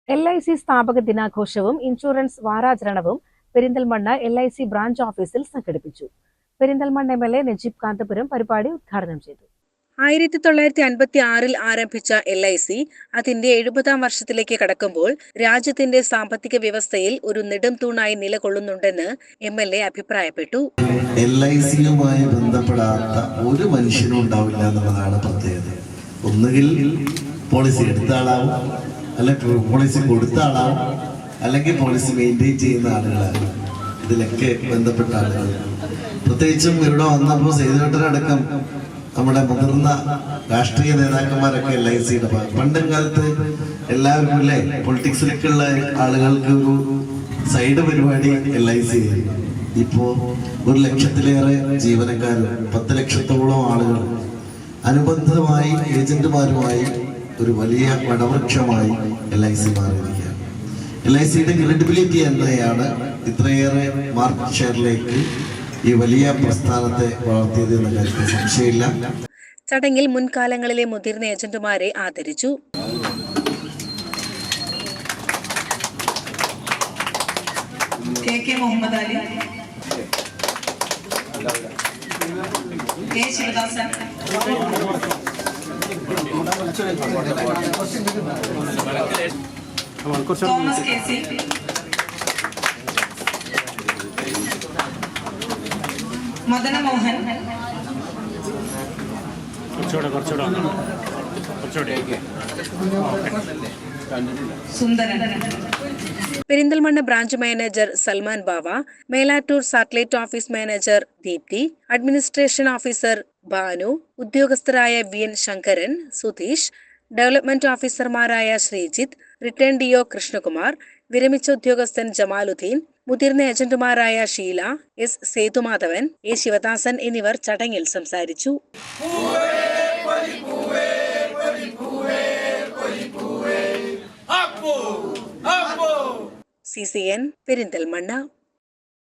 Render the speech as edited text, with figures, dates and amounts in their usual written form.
LIC സ്ഥാപക ദിനാഘോഷവും insurance വാരാചരണവും Perinthalmanna LIC branch ഓഫീസിൽ സംഘടിപ്പിച്ചു. പെരിന്തൽമണ്ണ MLA നജീബ് കാന്തപുരം പരിപാടി ഉദ്ഘാടനം ചെയ്തു. 1956 ആരംഭിച്ച LIC അതിന്റെ 70ാം വർഷത്തിലേക്ക് കടക്കുമ്പോൾ രാജ്യത്തിന്റെ സാമ്പത്തിക വ്യവസ്ഥയിൽ ഒരു നെടും തൂണായി നിലകൊള്ളുന്നുണ്ടെന്ന് MLA അഭിപ്രായപ്പെട്ടു. LICയുമായി ബന്ധപ്പെടാത്ത ഒരു മനുഷ്യനും ഉണ്ടാവില്ല എന്നുള്ളതാണ് പ്രത്യേകത. ഒന്നുകിൽ പോളിസി എടുത്ത ആളാവും, അല്ലെങ്കിൽ പോളിസി കൊടുത്ത ആളാവും, അല്ലെങ്കിൽ പോളിസി മെയിൻറ്റെയിൻ ചെയ്യുന്ന ആളുകളാണ്. ഇതിലൊക്കെ ബന്ധപ്പെട്ട ആളുകൾ പ്രത്യേകിച്ചും ഇവിടെ വന്നപ്പോൾ സേതുവേട്ടനടക്കം നമ്മുടെ മുതിർന്ന രാഷ്ട്രീയ നേതാക്കന്മാരൊക്കെ LICയുടെ പണ്ടും കാലത്ത് എല്ലാവരും അല്ലേ പൊളിറ്റിക്സിലേക്കുള്ള ആളുകൾക്ക് ഒരു സൈഡ് പരിപാടി LIC ആയിരുന്നു. ഇപ്പോ 1 ലക്ഷത്തിലേറെ ജീവനക്കാരും 10 ലക്ഷത്തോളം ആളുകൾ അനുബന്ധമായി ഏജന്റുമാരുമായി ഒരു വലിയ വടവൃക്ഷമായി LIC മാറിയിരിക്കുകയാണ്. LICയുടെ ക്രെഡിബിലിറ്റി എന്നതാണ് ഇത്രയേറെ മാർക്കറ്റ് ഷെയറിലേക്ക് ഈ വലിയ പ്രസ്ഥാനത്തെ വളർത്തിയത് എന്ന കാര്യത്തിൽ സംശയമില്ല. ചടങ്ങിൽ മുൻകാലങ്ങളിലെ മുതിർന്ന ഏജന്റുമാരെ ആദരിച്ചു. KK Muhammad Ali, K Sivadasan, Thomas KC, Madana Mohan, Sundaran. Perinthalmanna branch manager Salman Bava, Melattur satellite office manager Deepthi, administration officer Bhanu, ഉദ്യോഗസ്ഥരായ VN ശങ്കരൻ, സുധീഷ്, ഡെവലപ്മെന്റ് ഓഫീസർമാരായ ശ്രീജിത്ത്, റിട്ടേൺ DO കൃഷ്ണകുമാർ, വിരമിച്ച ഉദ്യോഗസ്ഥൻ ജമാലുദ്ദീൻ, മുതിർന്ന ഏജന്റുമാരായ ഷീല, S സേതുമാധവൻ, A ശിവദാസൻ എന്നിവർ ചടങ്ങിൽ സംസാരിച്ചു. CCN പെരിന്തൽമണ്ണ.